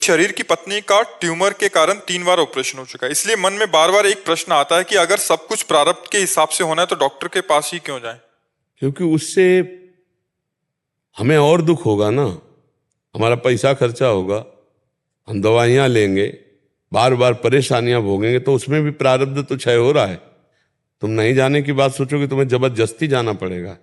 शरीर की पत्नी का ट्यूमर के कारण 3 बार ऑपरेशन हो चुका है, इसलिए मन में बार बार एक प्रश्न आता है कि अगर सब कुछ प्रारब्ध के हिसाब से होना है तो डॉक्टर के पास ही क्यों जाएं? क्योंकि उससे हमें और दुख होगा ना, हमारा पैसा खर्चा होगा, हम दवाइयाँ लेंगे, बार बार परेशानियां भोगेंगे, तो उसमें भी प्रारब्ध तो क्षय हो रहा है। तुम नहीं जाने की बात सोचोगे, तुम्हें जबरदस्ती जाना पड़ेगा,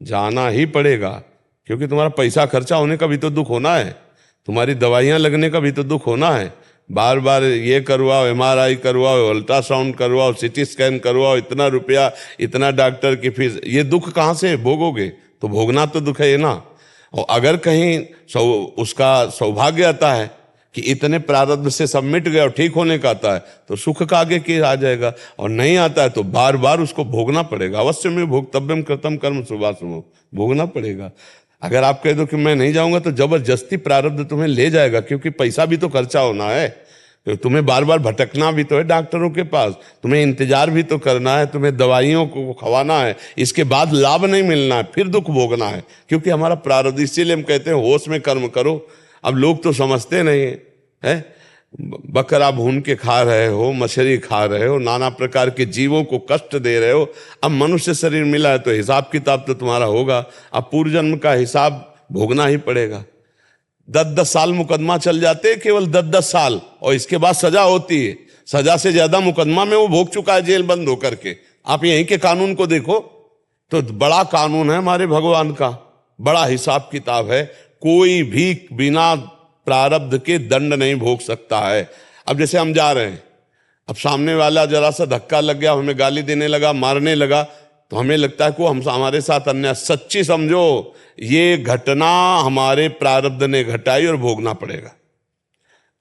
जाना ही पड़ेगा, क्योंकि तुम्हारा पैसा खर्चा होने का भी तो दुख होना है, तुम्हारी दवाइयाँ लगने का भी तो दुख होना है। बार बार ये करवाओ, MRI करवाओ, अल्ट्रासाउंड करवाओ, CT स्कैन करवाओ, इतना रुपया, इतना डॉक्टर की फीस, ये दुख कहाँ से भोगोगे? तो भोगना तो दुख है ना। और अगर कहीं उसका सौभाग्य आता है कि इतने प्रारब्ध से सब मिट गया और ठीक होने का आता है, तो सुख का आगे के आ जाएगा, और नहीं आता है तो बार बार उसको भोगना पड़ेगा। अवश्य में भोक्तव्यम कृतम कर्म शुभाशुभम, भोगना पड़ेगा। अगर आप कह दो कि मैं नहीं जाऊंगा, तो जबरदस्ती प्रारब्ध तुम्हें ले जाएगा, क्योंकि पैसा भी तो खर्चा होना है, तो तुम्हें बार बार भटकना भी तो है डॉक्टरों के पास, तुम्हें इंतजार भी तो करना है, तुम्हें दवाइयों को खवाना है, इसके बाद लाभ नहीं मिलना है, फिर दुख भोगना है, क्योंकि हमारा प्रारब्ध। इसीलिए हम कहते हैं होश में कर्म करो। अब लोग तो समझते नहीं है, बकरा भून के खा रहे हो, मछली खा रहे हो, नाना प्रकार के जीवों को कष्ट दे रहे हो। अब मनुष्य शरीर मिला है तो हिसाब किताब तो तुम्हारा होगा, अब पूर्व जन्म का हिसाब भोगना ही पड़ेगा। 10-10 साल मुकदमा चल जाते हैं, केवल 10-10 साल, और इसके बाद सजा होती है। सजा से ज्यादा मुकदमा में वो भोग चुका है जेल बंद होकर के। आप यहीं के कानून को देखो तो बड़ा कानून है हमारे भगवान का, बड़ा हिसाब किताब है। कोई भी बिना प्रारब्ध के दंड नहीं भोग सकता है। अब जैसे हम जा रहे हैं, अब सामने वाला जरा सा धक्का लग गया, हमें गाली देने लगा, मारने लगा, तो हमें लगता है कि हम हमारे साथ अन्याय। सच्ची समझो, ये घटना हमारे प्रारब्ध ने घटाई और भोगना पड़ेगा।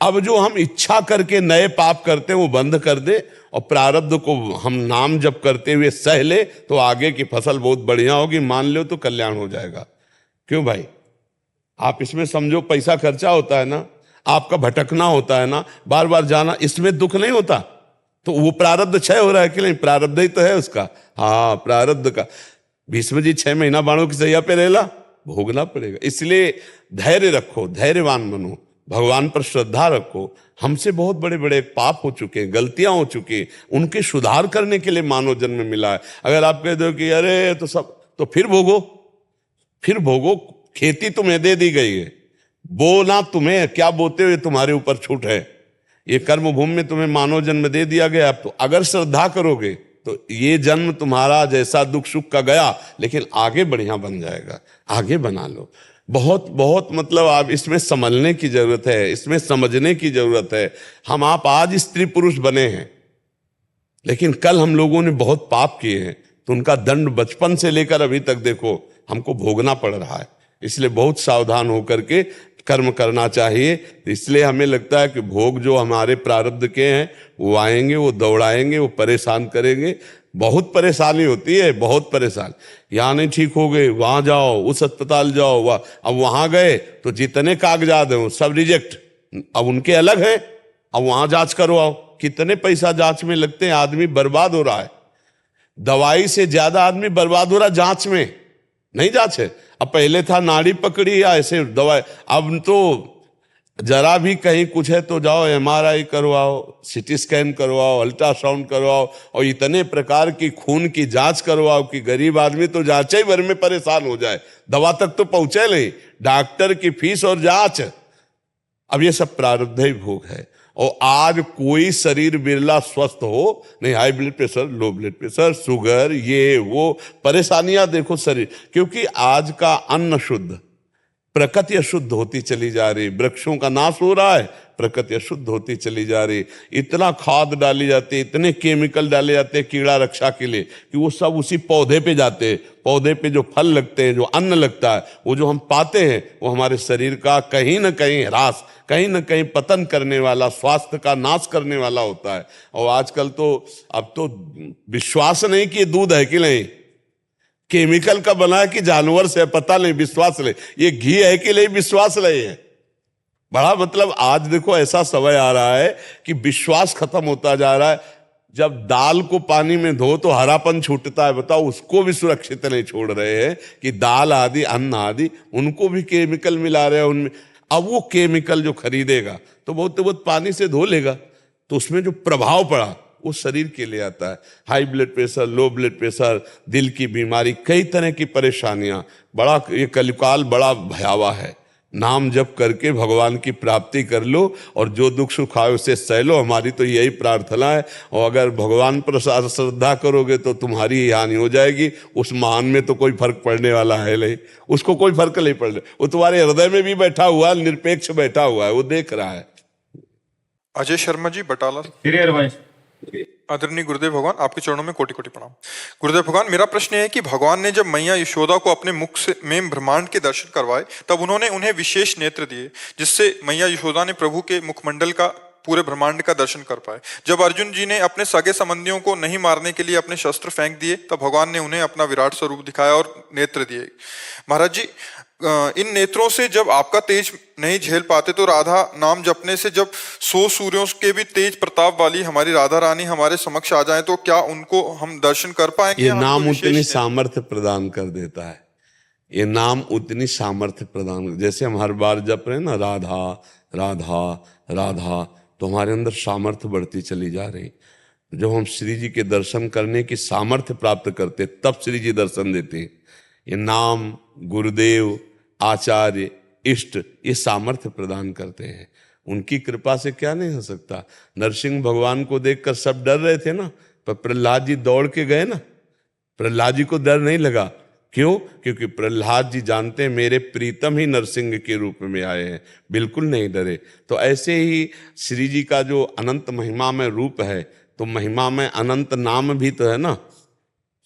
अब जो हम इच्छा करके नए पाप करते हैं वो बंद कर दे, और प्रारब्ध को हम नाम जप करते हुए सह ले, तो आगे की फसल बहुत बढ़िया होगी। मान लो तो कल्याण हो जाएगा। क्यों भाई? आप इसमें समझो, पैसा खर्चा होता है ना, आपका भटकना होता है ना, बार बार जाना, इसमें दुख नहीं होता। तो वो प्रारब्ध क्षय हो रहा है कि नहीं? प्रारब्ध ही तो है उसका। हाँ, प्रारब्ध का। भीष्म जी 6 महीना बाणों की सैया पे रहला, भोगना पड़ेगा। इसलिए धैर्य रखो, धैर्यवान बनो, भगवान पर श्रद्धा रखो। हमसे बहुत बड़े बड़े पाप हो चुके, गलतियां हो चुकी, उनके सुधार करने के लिए मानव जन्म मिला है। अगर आप कह दो कि अरे तो सब, तो फिर भोगो, फिर भोगो। खेती तुम्हें दे दी गई है, बोना तुम्हें, क्या बोते हुए तुम्हारे ऊपर छूट है। ये कर्म भूमि में तुम्हें मानव जन्म दे दिया गया। तो अगर श्रद्धा करोगे तो ये जन्म तुम्हारा जैसा दुख सुख का गया, लेकिन आगे बढ़िया बन जाएगा। आगे बना लो। बहुत बहुत मतलब आप इसमें समझने की जरूरत है, इसमें समझने की जरूरत है। हम आप आज स्त्री पुरुष बने हैं, लेकिन कल हम लोगों ने बहुत पाप किए हैं, तो उनका दंड बचपन से लेकर अभी तक देखो हमको भोगना पड़ रहा है। इसलिए बहुत सावधान होकर के कर्म करना चाहिए। इसलिए हमें लगता है कि भोग जो हमारे प्रारब्ध के हैं वो आएंगे, वो दौड़ाएंगे, वो परेशान करेंगे। बहुत परेशानी होती है, बहुत परेशान। यहाँ नहीं ठीक हो गए, वहाँ जाओ, उस अस्पताल जाओ, वहाँ। अब वहाँ गए तो जितने कागजात हैं वो सब रिजेक्ट, अब उनके अलग है, अब वहाँ जांच करवाओ। कितने पैसा जांच में लगते हैं, आदमी बर्बाद हो रहा है। दवाई से ज्यादा आदमी बर्बाद हो रहा है जांच में, नहीं जांच है। अब पहले था नाड़ी पकड़ी या ऐसे दवाई, अब तो जरा भी कहीं कुछ है तो जाओ MRI करवाओ, CT स्कैन करवाओ, अल्ट्रासाउंड करवाओ, और इतने प्रकार की खून की जांच करवाओ कि गरीब आदमी तो जांच ही भर में परेशान हो जाए, दवा तक तो पहुंचे नहीं, डॉक्टर की फीस और जांच। अब ये सब प्रारब्ध ही भोग है। और आज कोई शरीर बिरला स्वस्थ हो नहीं, high blood pressure, low blood pressure, sugar, ये वो परेशानियां देखो शरीर। क्योंकि आज का अन्न शुद्ध, प्रकृति अशुद्ध होती चली जा रही, वृक्षों का नाश हो रहा है, प्रकृति अशुद्ध होती चली जा रही। इतना खाद डाली जाती है, इतने केमिकल डाले जाते हैं कीड़ा रक्षा के लिए, कि वो सब उसी पौधे पे जाते हैं। पौधे पे जो फल लगते हैं, जो अन्न लगता है, वो जो हम पाते हैं, वो हमारे शरीर का कहीं ना कहीं ह्रास, कहीं ना कहीं पतन करने वाला, स्वास्थ्य का नाश करने वाला होता है। और आजकल तो अब तो विश्वास नहीं कि ये दूध है कि नहीं, केमिकल का बना है कि जानवर से, पता नहीं, विश्वास नहीं। ये घी है कि नहीं, विश्वास नहीं है। बड़ा मतलब आज देखो ऐसा समय आ रहा है कि विश्वास खत्म होता जा रहा है। जब दाल को पानी में धो तो हरापन छूटता है, बताओ उसको भी सुरक्षित नहीं छोड़ रहे हैं कि दाल आदि, अन्न आदि, उनको भी केमिकल मिला रहे हैं उनमें। अब वो केमिकल जो खरीदेगा तो बहुत बहुत पानी से धो लेगा, तो उसमें जो प्रभाव पड़ा वो शरीर के लिए आता है। High blood pressure, low blood pressure, दिल की बीमारी, कई तरह की परेशानियां, बड़ा ये कलिकाल बड़ा भयावह है। नाम जप करके भगवान की प्राप्ति कर लो और जो दुख सुख आए उसे सह लो, हमारी तो यही प्रार्थना है। और अगर भगवान पर श्रद्धा करोगे तो तुम्हारी ही हानि हो जाएगी, उस महान में तो कोई फर्क पड़ने वाला है नहीं, उसको कोई फर्क नहीं पड़ने, वो तुम्हारे हृदय में भी बैठा हुआ है, निरपेक्ष बैठा हुआ है, वो देख रहा है। अजय शर्मा जी, बटाला। आदरणीय गुरुदेव भगवान, आपके चरणों में कोटि कोटि प्रणाम। गुरुदेव भगवान, मेरा प्रश्न है कि भगवान ने जब मैया यशोदा को अपने मुख से में ब्रह्मांड के दर्शन करवाए तब उन्होंने उन्हें विशेष नेत्र दिए, जिससे मैया यशोदा ने प्रभु के मुखमंडल का, पूरे ब्रह्मांड का दर्शन कर पाए। जब अर्जुन जी ने अपने सगे संबंधियों को नहीं मारने के लिए अपने शस्त्र फेंक दिए तब भगवान ने उन्हें अपना विराट स्वरूप दिखाया और नेत्र दिए। महाराज जी, इन नेत्रों से जब आपका तेज नहीं झेल पाते तो राधा नाम जपने से जब 100 सूर्यों के भी तेज प्रताप वाली हमारी राधा रानी हमारे समक्ष आ जाए तो क्या उनको हम दर्शन कर पाएंगे? ये नाम उतनी सामर्थ्य प्रदान कर देता है, ये नाम उतनी सामर्थ्य प्रदान, जैसे हम हर बार जप रहे हैं ना राधा राधा राधा, तो हमारे अंदर सामर्थ्य बढ़ती चली जा रही। जब हम श्री जी के दर्शन करने की सामर्थ्य प्राप्त करते तब श्री जी दर्शन देते हैं। ये नाम, गुरुदेव, आचार्य, इष्ट, ये सामर्थ्य प्रदान करते हैं। उनकी कृपा से क्या नहीं हो सकता। नरसिंह भगवान को देखकर सब डर रहे थे ना, पर प्रहलाद जी दौड़ के गए ना, प्रहलाद जी को डर नहीं लगा। क्यों? क्योंकि प्रहलाद जी जानते हैं मेरे प्रीतम ही नरसिंह के रूप में आए हैं, बिल्कुल नहीं डरे। तो ऐसे ही श्री जी का जो अनंत महिमा में रूप है, तो महिमा में अनंत नाम भी तो है ना।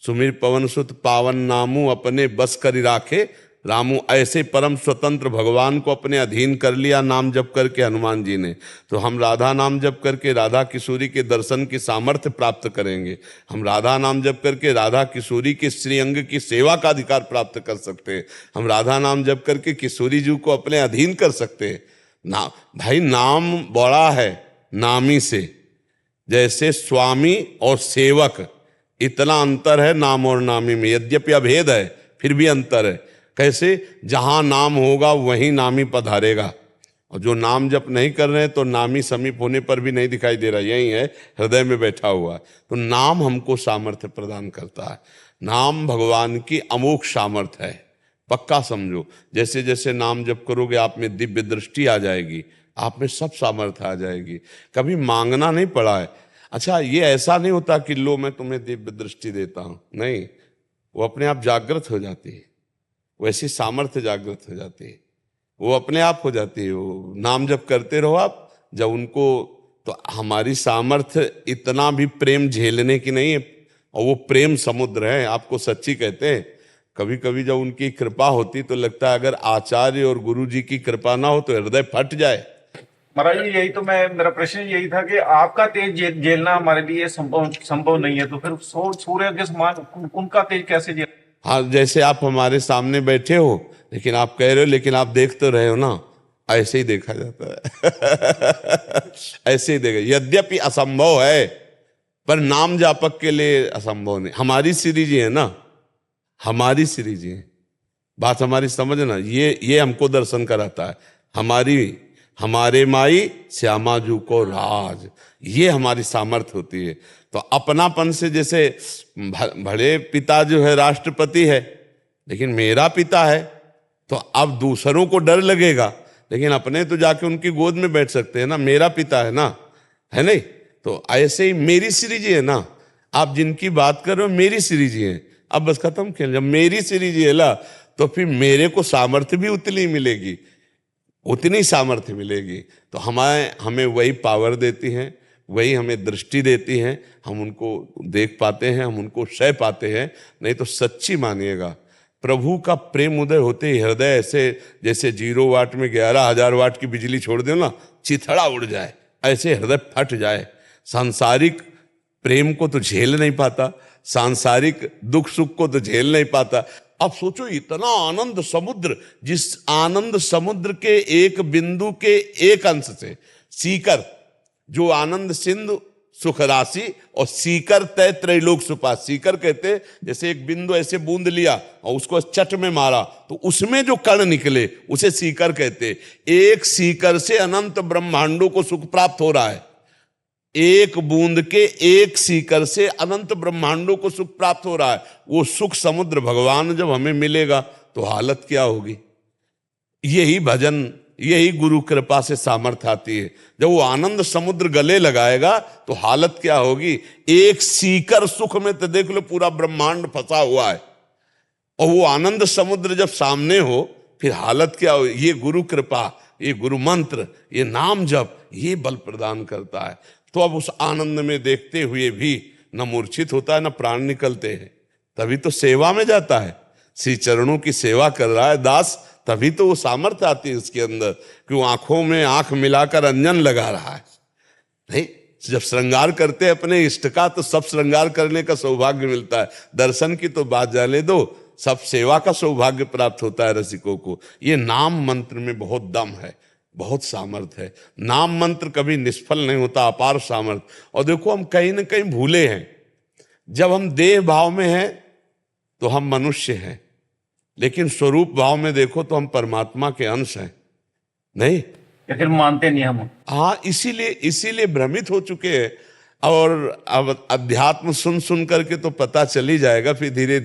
सुमिर पवन सुत पावन नामू अपने बस करी राखे रामू, ऐसे परम स्वतंत्र भगवान को अपने अधीन कर लिया नाम जप करके हनुमान जी ने। तो हम राधा नाम जप करके राधा किशोरी के दर्शन की सामर्थ्य प्राप्त करेंगे। हम राधा नाम जप करके राधा किशोरी के श्री अंग की सेवा का अधिकार प्राप्त कर सकते हैं। हम राधा नाम जप करके किशोरी जी को अपने अधीन कर सकते हैं। ना भाई, नाम बड़ा है नामी से, जैसे स्वामी और सेवक, इतना अंतर है नाम और नामी में। यद्यपि अभेद है फिर भी अंतर है। कैसे? जहां नाम होगा वहीं नामी पधारेगा, और जो नाम जप नहीं कर रहे हैं तो नामी समीप होने पर भी नहीं दिखाई दे रहा, यही है, हृदय में बैठा हुआ है। तो नाम हमको सामर्थ्य प्रदान करता है। नाम भगवान की अमोघ सामर्थ्य है, पक्का समझो। जैसे जैसे नाम जप करोगे आप में दिव्य दृष्टि आ जाएगी, आप में सब सामर्थ्य आ जाएगी। कभी मांगना नहीं पड़ा है। अच्छा, ये ऐसा नहीं होता कि लो मैं तुम्हें दिव्य दृष्टि देता हूं, नहीं, वो अपने आप जागृत हो जाती है, वैसी सामर्थ्य जागृत हो जाती है, वो अपने आप हो जाती है। वो नाम जप करते रहो आप, जब उनको, तो हमारी सामर्थ्य इतना भी प्रेम झेलने की नहीं है, और वो प्रेम समुद्र है, आपको सच्ची कहते हैं। कभी कभी जब उनकी कृपा होती तो लगता है अगर आचार्य और गुरु जी की कृपा ना हो तो हृदय फट जाए। महाराज जी, यही तो मेरा प्रश्न यही था कि आपका तेज झेलना हमारे लिए संभव नहीं है, तो फिर सूर्य के समान उनका तेज कैसे झेल? हाँ, जैसे आप हमारे सामने बैठे हो, लेकिन आप कह रहे हो लेकिन आप देख तो रहे हो ना, ऐसे ही देखा जाता है। ऐसे ही देखा, यद्यपि असंभव है पर नाम जापक के लिए असंभव नहीं। हमारी श्री जी है ना, हमारी श्री जी है, बात हमारी समझना, ये हमको दर्शन कराता है। हमारे माई श्यामाजू को राज, ये हमारी सामर्थ्य होती है। तो अपनापन से, जैसे बड़े पिता जो है राष्ट्रपति है, लेकिन मेरा पिता है, तो अब दूसरों को डर लगेगा, लेकिन अपने तो जाके उनकी गोद में बैठ सकते हैं ना, मेरा पिता है ना, है नहीं? तो ऐसे ही मेरी श्री जी है ना, आप जिनकी बात कर रहे हो मेरी श्री जी है। अब बस खत्म खेल, जब मेरी श्री जी है ना, तो फिर मेरे को सामर्थ्य भी उतनी मिलेगी, उतनी सामर्थ्य मिलेगी। तो हमें वही पावर देती हैं, वही हमें दृष्टि देती हैं, हम उनको देख पाते हैं, हम उनको सह पाते हैं। नहीं तो सच्ची मानिएगा, प्रभु का प्रेम उदय होते ही हृदय ऐसे, जैसे 0 वाट में 11,000 वाट की बिजली छोड़ दो ना, चिथड़ा उड़ जाए, ऐसे हृदय फट जाए। सांसारिक प्रेम को तो झेल नहीं पाता, सांसारिक दुख सुख को तो झेल नहीं पाता। अब सोचो, इतना आनंद समुद्र, जिस आनंद समुद्र के एक बिंदु के एक अंश से सीकर, जो आनंद सिंधु सुख राशि, और सीकर तय त्रैलोक सुपा। सीकर कहते जैसे एक बिंदु ऐसे बूंद लिया और उसको चट में मारा तो उसमें जो कण निकले उसे सीकर कहते। एक सीकर से अनंत ब्रह्मांडों को सुख प्राप्त हो रहा है। एक बूंद के एक सीकर से अनंत ब्रह्मांडों को सुख प्राप्त हो रहा है। वो सुख समुद्र भगवान जब हमें मिलेगा तो हालत क्या होगी। यही भजन, यही गुरु कृपा से सामर्थ्य आती है। जब वो आनंद समुद्र गले लगाएगा तो हालत क्या होगी। एक सीकर सुख में तो देख लो पूरा ब्रह्मांड फंसा हुआ है, और वो आनंद समुद्र जब सामने हो फिर हालत क्या हो। ये गुरु कृपा, ये गुरु मंत्र, ये नाम जप, ये बल प्रदान करता है। तो अब उस आनंद में देखते हुए भी न मूर्छित होता है, न प्राण निकलते हैं। तभी तो सेवा में जाता है, श्री चरणों की सेवा कर रहा है दास, तभी तो वो सामर्थ्य आती है उसके अंदर कि वो आंखों में आंख मिलाकर अंजन लगा रहा है। नहीं, जब श्रृंगार करते हैं अपने इष्ट का तो सब श्रृंगार करने का सौभाग्य मिलता है। दर्शन की तो बात जाने दो, सब सेवा का सौभाग्य प्राप्त होता है रसिकों को। ये नाम मंत्र में बहुत दम है, बहुत सामर्थ्य है। नाम मंत्र कभी निष्फल नहीं होता, अपार सामर्थ्य। और देखो हम कहीं ना कहीं भूले हैं, जब हम देह भाव में हैं तो हम मनुष्य हैं, लेकिन स्वरूप भाव में देखो तो हम परमात्मा के अंश हैं। नहीं, या फिर मानते नहीं हम। हाँ, इसीलिए भ्रमित हो चुके हैं। और अब अध्यात्म सुन सुन करके तो पता चल ही जाएगा, फिर धीरे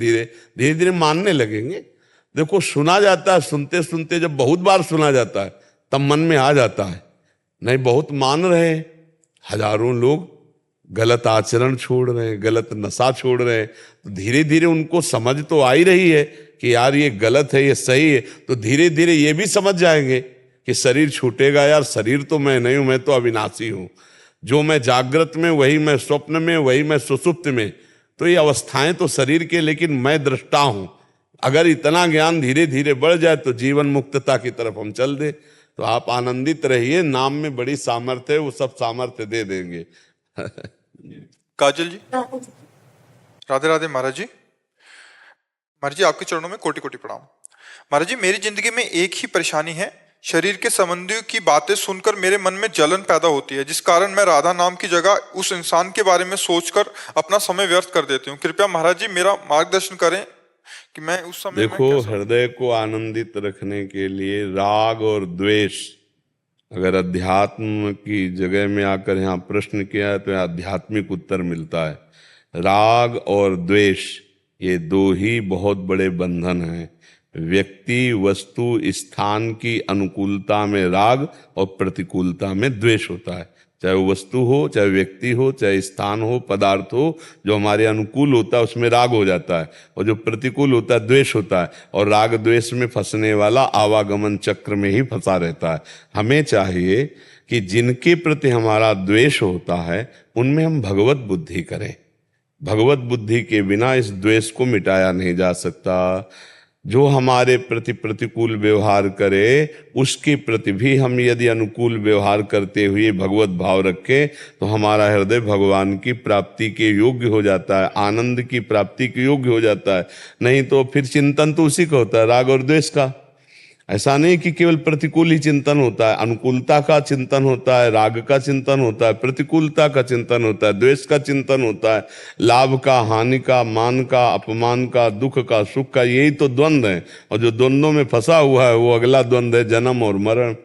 धीरे मानने लगेंगे। देखो सुना जाता है, सुनते सुनते जब बहुत बार सुना जाता है तब मन में आ जाता है। नहीं, बहुत मान रहे हैं, हजारों लोग गलत आचरण छोड़ रहे हैं, गलत नशा छोड़ रहे हैं, तो धीरे धीरे उनको समझ तो आ ही रही है कि यार ये गलत है, ये सही है। तो धीरे धीरे ये भी समझ जाएंगे कि शरीर छूटेगा, यार शरीर तो मैं नहीं हूं, मैं तो अविनाशी हूं। जो मैं जागृत में वही मैं स्वप्न में, वही मैं सुसुप्त में। तो ये अवस्थाएं तो शरीर के, लेकिन मैं दृष्टा हूं। अगर इतना ज्ञान धीरे धीरे बढ़ जाए तो जीवन मुक्तता की तरफ हम चल दे। तो आप आनंदित रहिए, नाम में बड़ी सामर्थ्य है, वो सब सामर्थ्य दे देंगे। काजल जी, राधे राधे महाराज जी। महाराज जी आपके चरणों में कोटि कोटि प्रणाम। महाराज जी, मेरी जिंदगी में एक ही परेशानी है, शरीर के संबंधियों की बातें सुनकर मेरे मन में जलन पैदा होती है, जिस कारण मैं राधा नाम की जगह उस इंसान के बारे में सोचकर अपना समय व्यर्थ कर देती हूँ। कृपया महाराज जी मेरा मार्गदर्शन करें कि मैं उस समय देखो, हृदय को आनंदित रखने के लिए राग और द्वेष, अगर अध्यात्म की जगह में आकर यहाँ प्रश्न किया है तो आध्यात्मिक उत्तर मिलता है। राग और द्वेष ये दो ही बहुत बड़े बंधन हैं। व्यक्ति, वस्तु, स्थान की अनुकूलता में राग और प्रतिकूलता में द्वेष होता है। चाहे वो वस्तु हो, चाहे व्यक्ति हो, चाहे स्थान हो, पदार्थ हो, जो हमारे अनुकूल होता है उसमें राग हो जाता है, और जो प्रतिकूल होता है द्वेष होता है। और राग द्वेष में फंसने वाला आवागमन चक्र में ही फंसा रहता है। हमें चाहिए कि जिनके प्रति हमारा द्वेष होता है उनमें हम भगवत बुद्धि करें। भगवत बुद्धि के बिना इस द्वेष को मिटाया नहीं जा सकता। जो हमारे प्रति प्रतिकूल व्यवहार करे उसके प्रति भी हम यदि अनुकूल व्यवहार करते हुए भगवत भाव रखें तो हमारा हृदय भगवान की प्राप्ति के योग्य हो जाता है, आनंद की प्राप्ति के योग्य हो जाता है। नहीं तो फिर चिंतन तो उसी का होता है, राग और द्वेष का। ऐसा नहीं कि केवल प्रतिकूल ही चिंतन होता है, अनुकूलता का चिंतन होता है, राग का चिंतन होता है, प्रतिकूलता का चिंतन होता है, द्वेष का चिंतन होता है, लाभ का, हानि का, मान का, अपमान का, दुख का, सुख का, यही तो द्वंद्व है। और जो द्वंद्वों में फंसा हुआ है वो अगला द्वंद्व है जन्म और मरण।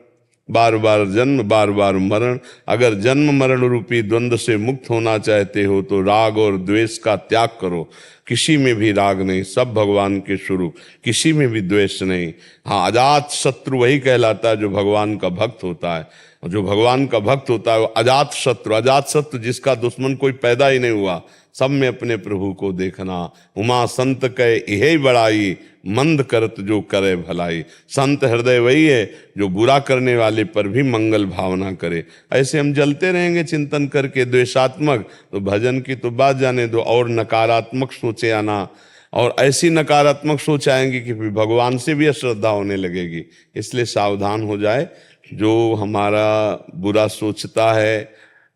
बार बार जन्म, बार बार मरण। अगर जन्म मरण रूपी द्वंद्व से मुक्त होना चाहते हो तो राग और द्वेष का त्याग करो। किसी में भी राग नहीं, सब भगवान के स्वरूप, किसी में भी द्वेष नहीं। हाँ, अजात शत्रु वही कहलाता है जो भगवान का भक्त होता है। और जो भगवान का भक्त होता है वो अजात शत्रु, अजात शत्रु जिसका दुश्मन कोई पैदा ही नहीं हुआ, सब में अपने प्रभु को देखना। उमा संत कहे यही बड़ाई, मंद करत जो करे भलाई। संत हृदय वही है जो बुरा करने वाले पर भी मंगल भावना करे। ऐसे हम जलते रहेंगे चिंतन करके द्वेषात्मक, तो भजन की तो बात जाने दो, और नकारात्मक सोचे आना, और ऐसी नकारात्मक सोच आएंगी कि फिर भगवान से भी अश्रद्धा होने लगेगी। इसलिए सावधान हो जाए। जो हमारा बुरा सोचता है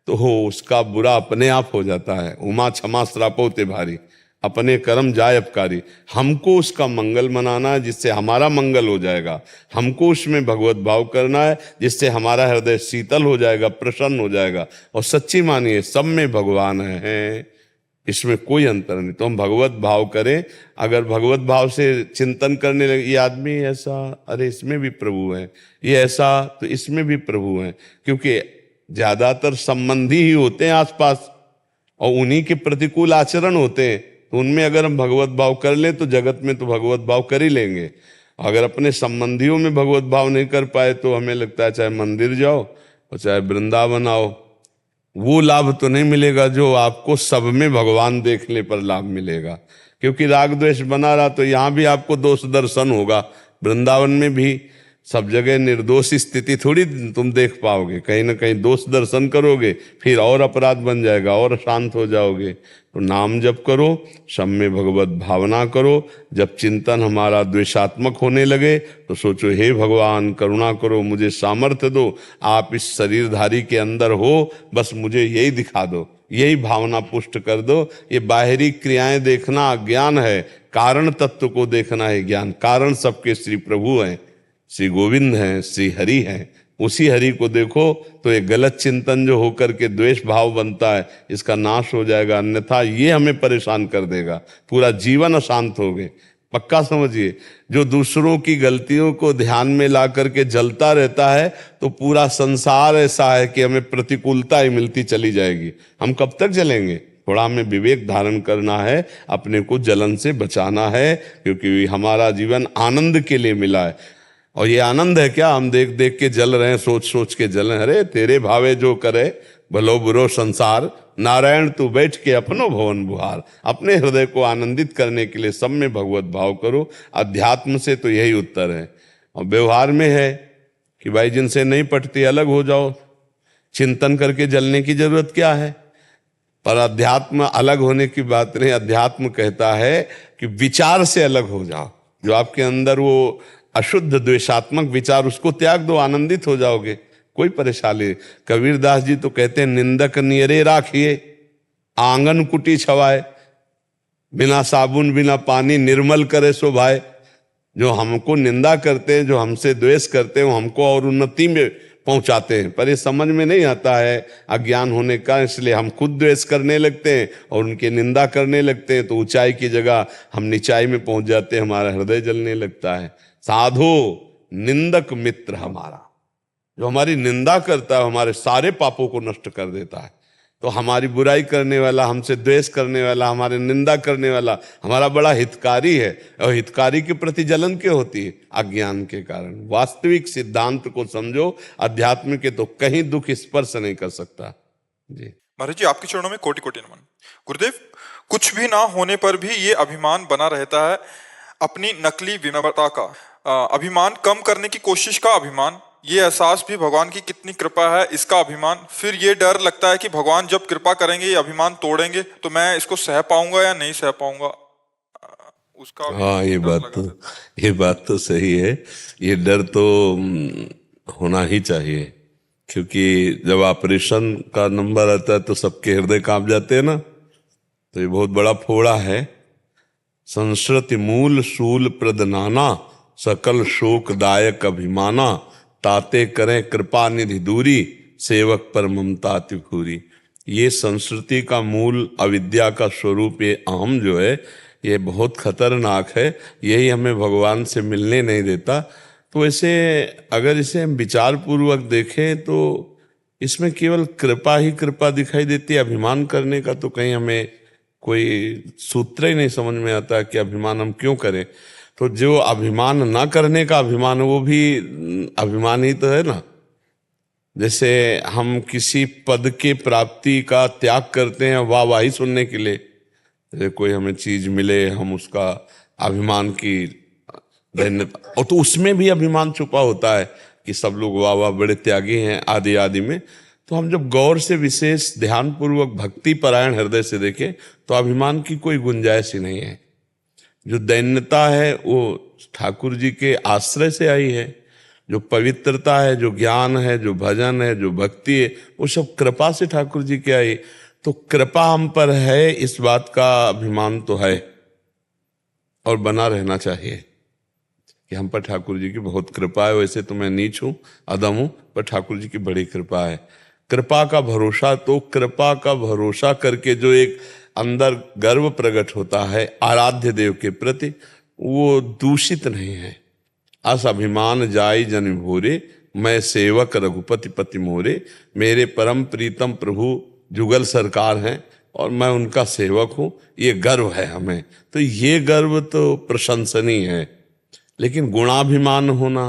तो उसका बुरा अपने आप हो जाता है। उमा क्षमा श्रापोते भारी, अपने कर्म जाय अपकारी। हमको उसका मंगल मनाना है जिससे हमारा मंगल हो जाएगा, हमको उसमें भगवत भाव करना है जिससे हमारा हृदय शीतल हो जाएगा, प्रसन्न हो जाएगा। और सच्ची मानिए सब में भगवान है, इसमें कोई अंतर नहीं। तो हम भगवत भाव करें। अगर भगवत भाव से चिंतन करने लगे, ये आदमी ऐसा, अरे इसमें भी प्रभु है, ये ऐसा, तो इसमें भी प्रभु है। क्योंकि ज्यादातर संबंधी ही होते हैं आसपास और उन्हीं के प्रतिकूल आचरण होते हैं, तो उनमें अगर हम भगवत भाव कर लें तो जगत में तो भगवत भाव कर ही लेंगे। अगर अपने संबंधियों में भगवत भाव नहीं कर पाए तो हमें लगता है चाहे मंदिर जाओ और चाहे वृंदावन आओ, वो लाभ तो नहीं मिलेगा जो आपको सब में भगवान देखने पर लाभ मिलेगा। क्योंकि राग द्वेष बना रहा तो यहाँ भी आपको दोष दर्शन होगा, वृंदावन में भी सब जगह निर्दोष स्थिति थोड़ी तुम देख पाओगे, कहीं ना कहीं दोष दर्शन करोगे, फिर और अपराध बन जाएगा और शांत हो जाओगे। तो नाम जप करो, सब में भगवत भावना करो। जब चिंतन हमारा द्वेषात्मक होने लगे तो सोचो हे भगवान करुणा करो, मुझे सामर्थ्य दो, आप इस शरीरधारी के अंदर हो, बस मुझे यही दिखा दो, यही भावना पुष्ट कर दो। ये बाहरी क्रियाएं देखना अज्ञान है, कारण तत्व को देखना है ज्ञान। कारण सबके श्री प्रभु हैं, श्री गोविंद हैं, श्री हरि हैं। उसी हरि को देखो तो ये गलत चिंतन जो होकर के द्वेष भाव बनता है इसका नाश हो जाएगा, अन्यथा ये हमें परेशान कर देगा, पूरा जीवन अशांत हो गए। पक्का समझिए, जो दूसरों की गलतियों को ध्यान में ला करके जलता रहता है तो पूरा संसार ऐसा है कि हमें प्रतिकूलता ही मिलती चली जाएगी। हम कब तक जलेंगे? थोड़ा हमें विवेक धारण करना है, अपने को जलन से बचाना है, क्योंकि हमारा जीवन आनंद के लिए मिला है। और ये आनंद है क्या? हम देख देख के जल रहे हैं, सोच सोच के जल रहे हैं। अरे तेरे भावे जो करे भलो बुरो संसार, नारायण तू बैठ के अपनो भवन बुहार। अपने हृदय को आनंदित करने के लिए सब में भगवत भाव करो। अध्यात्म से तो यही उत्तर है। और व्यवहार में है कि भाई जिनसे नहीं पटती अलग हो जाओ, चिंतन करके जलने की जरूरत क्या है। पर अध्यात्म अलग होने की बात नहीं, अध्यात्म कहता है कि विचार से अलग हो जाओ। जो आपके अंदर वो अशुद्ध द्वेषात्मक विचार, उसको त्याग दो, आनंदित हो जाओगे, कोई परेशानी। कबीरदास जी तो कहते हैं निंदक नियरे राखिए, आंगन कुटी छवाए, बिना साबुन बिना पानी निर्मल करे सो भाई। जो हमको निंदा करते हैं, जो हमसे द्वेष करते हैं, वो हमको और उन्नति में पहुंचाते हैं, पर ये समझ में नहीं आता है अज्ञान होने का। इसलिए हम खुद द्वेष करने लगते हैं और उनकी निंदा करने लगते हैं, तो ऊंचाई की जगह हम नीचाई में पहुंच जाते हैं, हमारा हृदय जलने लगता है। साधो निंदक मित्र हमारा, जो हमारी निंदा करता है हमारे सारे पापों को नष्ट कर देता है। तो हमारी बुराई करने वाला, हमसे द्वेष करने वाला, हमारे निंदा करने वाला हमारा बड़ा हितकारी है। और हितकारी के प्रति जलन क्यों होती है? अज्ञान के कारण। वास्तविक सिद्धांत को समझो, अध्यात्म के तो कहीं दुख स्पर्श नहीं कर सकता। जी महाराज जी, आपके चरणों में कोटि कोटि नमन। गुरुदेव, कुछ भी ना होने पर भी ये अभिमान बना रहता है, अपनी नकली विनम्रता का अभिमान, कम करने की कोशिश का अभिमान, ये एहसास भी भगवान की कितनी कृपा है इसका अभिमान, फिर ये डर लगता है कि भगवान जब कृपा करेंगे ये अभिमान तोड़ेंगे तो मैं इसको सह पाऊंगा या नहीं सह पाऊंगा, उसका। हाँ, ये बात तो सही है। ये डर तो होना ही चाहिए, क्योंकि जब ऑपरेशन का नंबर आता है तो सबके हृदय कांप जाते हैं ना। तो ये बहुत बड़ा फोड़ा है। संस्कृति मूल शूल प्रदनाना, सकल शोकदायक अभिमाना, ताते करें कृपा निधि दूरी, सेवक पर ममता तिखूरी। ये संस्कृति का मूल, अविद्या का स्वरूप, ये अहम जो है ये बहुत खतरनाक है। यही हमें भगवान से मिलने नहीं देता। तो ऐसे अगर इसे हम विचार पूर्वक देखें तो इसमें केवल कृपा ही कृपा दिखाई देती है। अभिमान करने का तो कहीं हमें कोई सूत्र ही नहीं समझ में आता कि अभिमान हम क्यों करें। तो जो अभिमान ना करने का अभिमान है वो भी अभिमान ही तो है ना। जैसे हम किसी पद के प्राप्ति का त्याग करते हैं वाहवाही सुनने के लिए, जैसे कोई हमें चीज मिले, हम उसका अभिमान की धन्यता, और तो उसमें भी अभिमान छुपा होता है कि सब लोग वाह वाह बड़े त्यागी हैं आदि आदि में। तो हम जब गौर से विशेष ध्यान पूर्वक भक्ति परायण हृदय से देखें तो अभिमान की कोई गुंजाइश ही नहीं है। जो दैन्यता है वो ठाकुर जी के आश्रय से आई है, जो पवित्रता है, जो ज्ञान है, जो भजन है, जो भक्ति है, वो सब कृपा से ठाकुर जी के आई। तो कृपा हम पर है, इस बात का अभिमान तो है और बना रहना चाहिए कि हम पर ठाकुर जी की बहुत कृपा है। वैसे तो मैं नीच हूं, अदम हूं, पर ठाकुर जी की बड़ी कृपा है। कृपा का भरोसा, तो कृपा का भरोसा करके जो एक अंदर गर्व प्रकट होता है आराध्य देव के प्रति, वो दूषित नहीं है। अस अभिमान जाय जन भोरे, मैं सेवक रघुपति पति मोरे। मेरे परम प्रीतम प्रभु जुगल सरकार हैं और मैं उनका सेवक हूं, ये गर्व है हमें। तो ये गर्व तो प्रशंसनीय है। लेकिन गुणाभिमान होना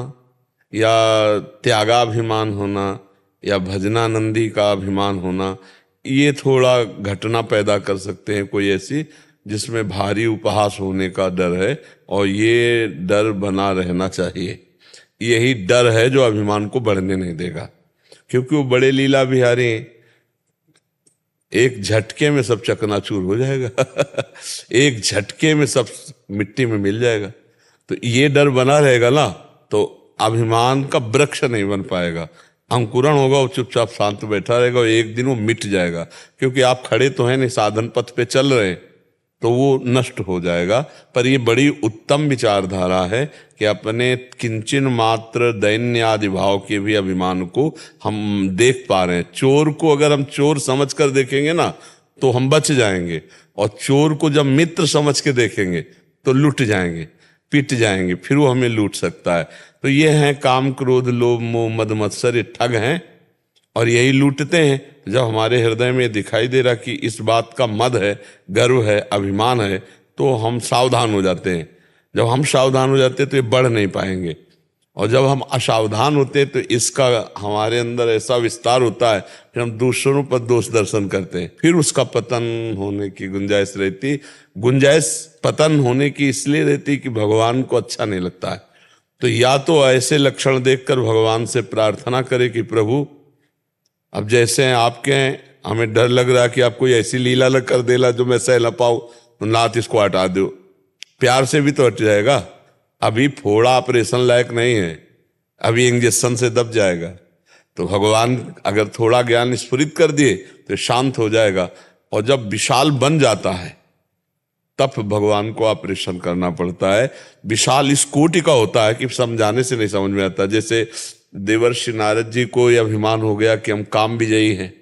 या त्यागाभिमान होना या भजनानंदी का अभिमान होना, ये थोड़ा घटना पैदा कर सकते हैं कोई ऐसी जिसमें भारी उपहास होने का डर है, और ये डर बना रहना चाहिए। यही डर है जो अभिमान को बढ़ने नहीं देगा, क्योंकि वो बड़े लीला बिहारी हैं। एक झटके में सब चकनाचूर हो जाएगा एक झटके में सब मिट्टी में मिल जाएगा। तो ये डर बना रहेगा ना, तो अभिमान का वृक्ष नहीं बन पाएगा। अंकुरण होगा, वो चुपचाप शांत बैठा रहेगा और एक दिन वो मिट जाएगा। क्योंकि आप खड़े तो हैं नहीं, साधन पथ पे चल रहे हैं, तो वो नष्ट हो जाएगा। पर ये बड़ी उत्तम विचारधारा है कि अपने किंचन मात्र दैन्य आदि भाव के भी अभिमान को हम देख पा रहे हैं। चोर को अगर हम चोर समझ कर देखेंगे ना, तो हम बच जाएंगे, और चोर को जब मित्र समझ के देखेंगे तो लुट जाएंगे, पिट जाएंगे, फिर वो हमें लूट सकता है। तो ये हैं काम क्रोध लोभ मोह मद मत्सर, ये ठग हैं और यही लूटते हैं। जब हमारे हृदय में दिखाई दे रहा कि इस बात का मद है, गर्व है, अभिमान है, तो हम सावधान हो जाते हैं। जब हम सावधान हो जाते हैं तो ये बढ़ नहीं पाएंगे, और जब हम असावधान होते हैं तो इसका हमारे अंदर ऐसा विस्तार होता है कि हम दूसरों पर दोष दर्शन करते हैं, फिर उसका पतन होने की गुंजाइश रहती। गुंजाइश पतन होने की इसलिए रहती कि भगवान को अच्छा नहीं लगता है। तो या तो ऐसे लक्षण देखकर भगवान से प्रार्थना करे कि प्रभु अब जैसे हैं आपके हैं, हमें डर लग रहा है कि आप कोई ऐसी लीला न कर देला जो मैं सह न पाऊं, तो नाथ इसको हटा दो। प्यार से भी तो हट जाएगा। अभी फोड़ा ऑपरेशन लायक नहीं है, अभी इंजेक्शन से दब जाएगा। तो भगवान अगर थोड़ा ज्ञान स्फुरित कर दिए तो शांत हो जाएगा, और जब विशाल बन जाता है तब भगवान को ऑपरेशन करना पड़ता है। विशाल इस कोटि का होता है कि समझाने से नहीं समझ में आता। जैसे देवर्षि नारद जी को यह अभिमान हो गया कि हम काम विजयी हैं।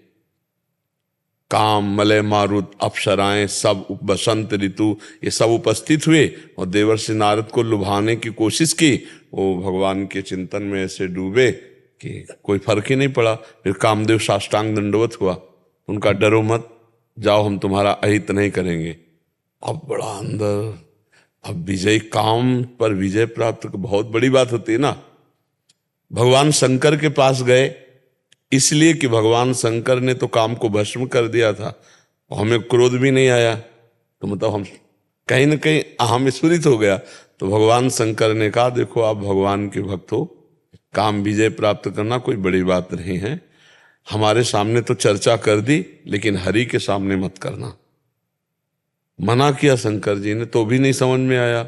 काम, मलय मारुत, अप्सराएं सब, बसंत ऋतु, ये सब उपस्थित हुए और देवर्षि नारद को लुभाने की कोशिश की। वो भगवान के चिंतन में ऐसे डूबे कि कोई फर्क ही नहीं पड़ा। फिर कामदेव साष्टांग दंडवत हुआ, उनका डरो मत, जाओ हम तुम्हारा अहित नहीं करेंगे। अब बड़ा अंदर, अब विजय, काम पर विजय प्राप्त बहुत बड़ी बात होती है ना। भगवान शंकर के पास गए इसलिए कि भगवान शंकर ने तो काम को भस्म कर दिया था, और हमें क्रोध भी नहीं आया, तो मतलब हम कहीं ना कहीं अहम स्फुरित हो गया। तो भगवान शंकर ने कहा देखो आप भगवान के भक्त हो, काम विजय प्राप्त करना कोई बड़ी बात नहीं है। हमारे सामने तो चर्चा कर दी, लेकिन हरि के सामने मत करना। मना किया शंकर जी ने, तो भी नहीं समझ में आया,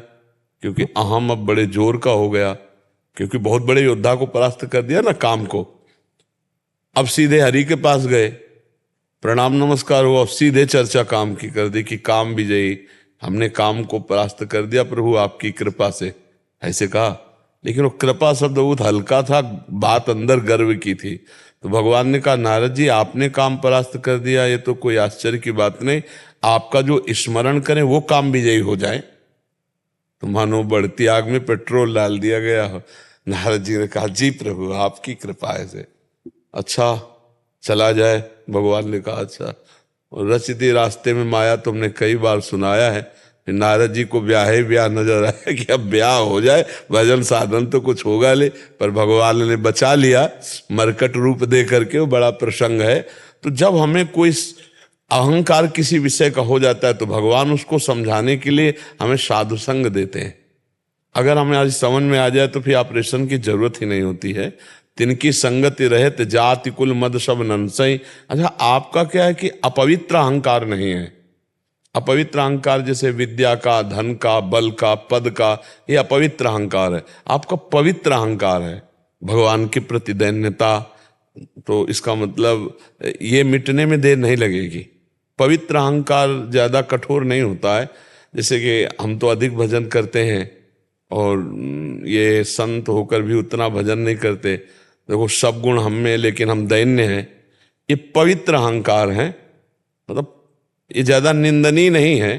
क्योंकि अहम अब बड़े जोर का हो गया, क्योंकि बहुत बड़े योद्धा को परास्त कर दिया ना काम को। अब सीधे हरि के पास गए, प्रणाम नमस्कार हुआ, सीधे चर्चा काम की कर दी कि काम विजयी, हमने काम को परास्त कर दिया प्रभु आपकी कृपा से, ऐसे कहा। लेकिन वो कृपा शब्द बहुत हल्का था, बात अंदर गर्व की थी। तो भगवान ने कहा नारद जी आपने काम परास्त कर दिया, ये तो कोई आश्चर्य की बात नहीं, आपका जो स्मरण करें वो काम विजयी हो जाए। तो मानो बढ़ती आग में पेट्रोल डाल दिया गया हो। नारद जी ने कहा जी प्रभु आपकी कृपा है से, अच्छा चला जाए। भगवान ने कहा अच्छा। और रचती रास्ते में माया तुमने कई बार सुनाया है। नारद जी को ब्याह नजर आया कि अब ब्याह हो जाए, भजन साधन तो कुछ होगा ले, पर भगवान ने बचा लिया मरकट रूप दे करके, वो बड़ा प्रसंग है। तो जब हमें कोई अहंकार किसी विषय का हो जाता है तो भगवान उसको समझाने के लिए हमें साधु संग देते हैं। अगर हमें आज समझ में आ जाए तो फिर ऑपरेशन की जरूरत ही नहीं होती है। तिनकी संगति रहत जाति कुल मद सब नंसई। अच्छा आपका क्या है कि अपवित्र अहंकार नहीं है। अपवित्र अहंकार जैसे विद्या का, धन का, बल का, पद का, ये अपवित्र अहंकार है। आपका पवित्र अहंकार है भगवान के प्रति दैन्यता। तो इसका मतलब ये मिटने में देर नहीं लगेगी। पवित्र अहंकार ज़्यादा कठोर नहीं होता है। जैसे कि हम तो अधिक भजन करते हैं और ये संत होकर भी उतना भजन नहीं करते। देखो सब गुण हम में लेकिन हम दैन्य हैं। ये पवित्र अहंकार है, मतलब ये ज़्यादा निंदनीय नहीं है।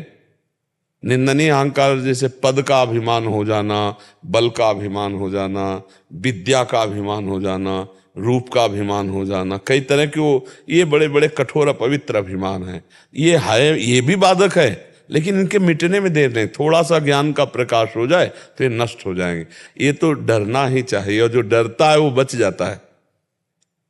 निंदनीय अहंकार जैसे पद का अभिमान हो जाना, बल का अभिमान हो जाना, विद्या का अभिमान हो जाना, रूप का अभिमान हो जाना, कई तरह के वो ये बड़े बड़े कठोर अपवित्र अभिमान है। ये भी बाधक है, लेकिन इनके मिटने में देर नहीं। थोड़ा सा ज्ञान का प्रकाश हो जाए तो ये नष्ट हो जाएंगे। ये तो डरना ही चाहिए, और जो डरता है वो बच जाता है।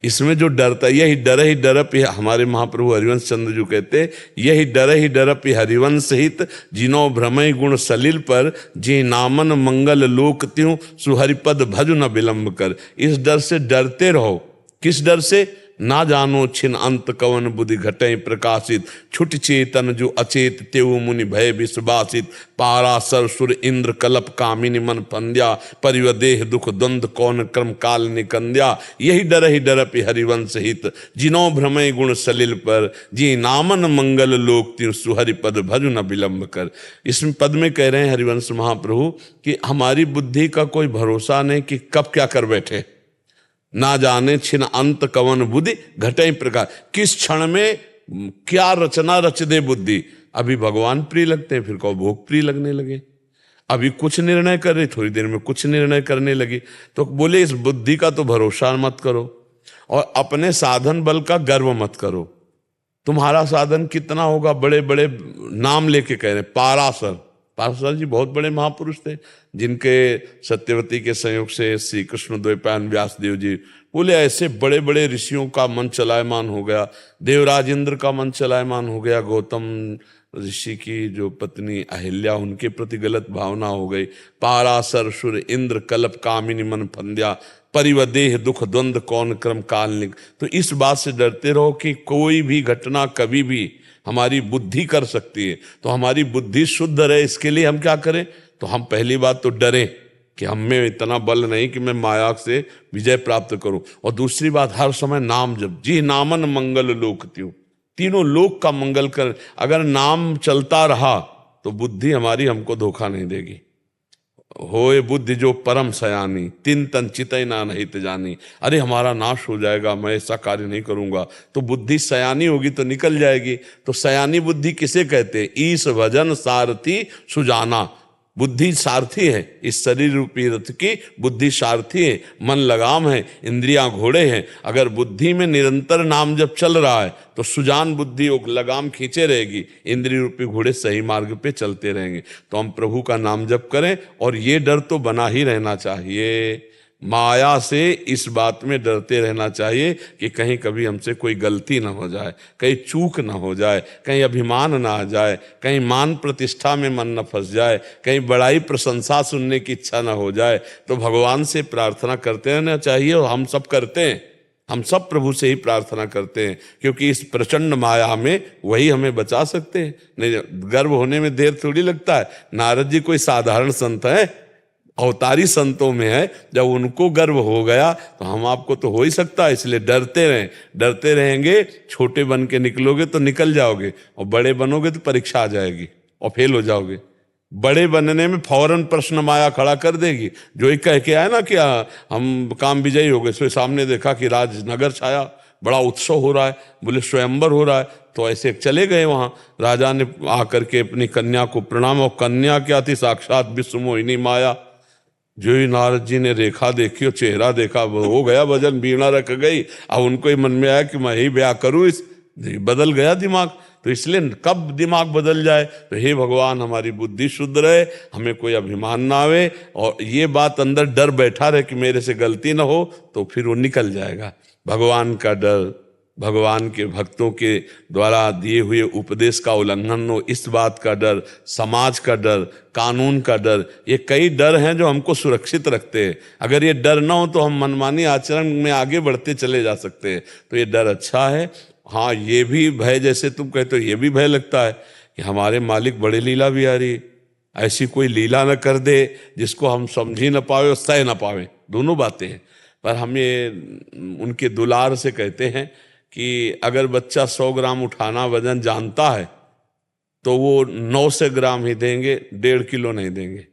इसमें जो डरता है, यही डरप हमारे महाप्रभु हरिवंश चंद्र जी कहते, यही डरप हरिवंश हित जिनो भ्रमय गुण सलिल पर, जी नामन मंगल लोक त्यों सुहरिपद भज न विलंब कर। इस डर से डरते रहो। किस डर से? ना जानो छिन अंत कवन बुद्धि घटे प्रकाशित, छुट चेतन जो अचेत तेऊ मुनि भय विश्वासित, पारासर सुर इंद्र कलप कामिनी मन फंद्या, परिवदेह दुख द्वंद कौन क्रम काल निकंद्या। यही डरप हरिवंश हित जिनो भ्रमय गुण सलिल पर, जी नामन मंगल लोक त्यों सुहरि पद भजु न विलंब कर। इसमें पद में कह रहे हैं हरिवंश महाप्रभु कि हमारी बुद्धि का कोई भरोसा नहीं कि कब क्या कर बैठे। ना जाने छिन अंत कवन बुद्धि घटे प्रकार, किस क्षण में क्या रचना रच दे बुद्धि। अभी भगवान प्रिय लगते हैं, फिर कहो भोग प्रिय लगने लगे। अभी कुछ निर्णय कर रहे, थोड़ी देर में कुछ निर्णय करने लगी। तो बोले इस बुद्धि का तो भरोसा मत करो, और अपने साधन बल का गर्व मत करो। तुम्हारा साधन कितना होगा? बड़े बड़े नाम लेके कह रहे, पारासर जी बहुत बड़े महापुरुष थे, जिनके सत्यवती के संयोग से श्री कृष्ण द्वैपायन व्यासदेव जी बोले ऐसे बड़े बड़े ऋषियों का मन चलायमान हो गया। देवराज इंद्र का मन चलायमान हो गया। गौतम ऋषि की जो पत्नी अहिल्या, उनके प्रति गलत भावना हो गई। पारासर सुर इंद्र कलप कामिनी मन फंद्या, परिवदेह दुख द्वंद कौन क्रम काल निक। तो इस बात से डरते रहो कि कोई भी घटना कभी भी हमारी बुद्धि कर सकती है। तो हमारी बुद्धि शुद्ध रहे, इसके लिए हम क्या करें? तो हम पहली बात तो डरें कि हम में इतना बल नहीं कि मैं माया से विजय प्राप्त करूं। और दूसरी बात, हर समय नाम जप, जी नामन मंगल लोक त्यों, तीनों लोक का मंगल कर। अगर नाम चलता रहा तो बुद्धि हमारी हमको धोखा नहीं देगी। होए बुद्धि जो परम सयानी, तिन तन चितय ना नहीं जानी। अरे हमारा नाश हो जाएगा, मैं ऐसा कार्य नहीं करूंगा। तो बुद्धि सयानी होगी तो निकल जाएगी। तो सयानी बुद्धि किसे कहते हैं? ईश भजन सारथी सुजाना। बुद्धि सारथी है, इस शरीर रूपी रथ की बुद्धि सारथी है। मन लगाम है, इंद्रियां घोड़े हैं। अगर बुद्धि में निरंतर नाम जब चल रहा है तो सुजान बुद्धि लगाम खींचे रहेगी, इंद्रिय रूपी घोड़े सही मार्ग पे चलते रहेंगे। तो हम प्रभु का नाम जप करें, और ये डर तो बना ही रहना चाहिए। माया से इस बात में डरते रहना चाहिए कि कहीं कभी हमसे कोई गलती ना हो जाए, कहीं चूक ना हो जाए, कहीं अभिमान ना आ जाए, कहीं मान प्रतिष्ठा में मन न फंस जाए, कहीं बड़ाई प्रशंसा सुनने की इच्छा ना हो जाए। तो भगवान से प्रार्थना करते रहना चाहिए, और हम सब करते हैं। हम सब प्रभु से ही प्रार्थना करते हैं, क्योंकि इस प्रचंड माया में वही हमें बचा सकते हैं। नहीं, गर्व होने में देर थोड़ी लगता है। नारद जी कोई साधारण संत है? अवतारी संतों में है। जब उनको गर्व हो गया तो हम आपको तो हो ही सकता है। इसलिए डरते रहें। डरते रहेंगे, छोटे बन के निकलोगे तो निकल जाओगे, और बड़े बनोगे तो परीक्षा आ जाएगी और फेल हो जाओगे। बड़े बनने में फौरन प्रश्न माया खड़ा कर देगी। जो एक कह के आया ना कि हम काम विजयी हो गए, सो सामने देखा कि राजनगर छाया, बड़ा उत्सव हो रहा है, बोले स्वयंवर हो रहा है। तो ऐसे चले गए वहाँ। राजा ने आकर के अपनी कन्या को प्रणाम, और कन्या क्या थी? साक्षात विश्वमोहिनी माया। जो ही नारद जी ने रेखा देखी और चेहरा देखा, हो गया वजन, बीणा रख गई। अब उनको ही मन में आया कि मैं ही ब्याह करूँ, इस बदल गया दिमाग। तो इसलिए कब दिमाग बदल जाए? तो हे भगवान, हमारी बुद्धि शुद्ध रहे, हमें कोई अभिमान ना आवे, और ये बात अंदर डर बैठा रहे कि मेरे से गलती ना हो, तो फिर वो निकल जाएगा। भगवान का डर, भगवान के भक्तों के द्वारा दिए हुए उपदेश का उल्लंघन हो, इस बात का डर, समाज का डर, कानून का डर, ये कई डर हैं जो हमको सुरक्षित रखते हैं। अगर ये डर ना हो तो हम मनमानी आचरण में आगे बढ़ते चले जा सकते हैं। तो ये डर अच्छा है। हाँ, ये भी भय, जैसे तुम कहते हो, ये भी भय लगता है कि हमारे मालिक बड़े लीला बिहारी, ऐसी कोई लीला न कर दे जिसको हम समझ ही न पावे और सह न पावे। दोनों बातें हैं। पर हम ये उनके दुलार से कहते हैं कि अगर बच्चा 100 ग्राम उठाना वजन जानता है तो वो 900 ग्राम ही देंगे, 1.5 किलो नहीं देंगे,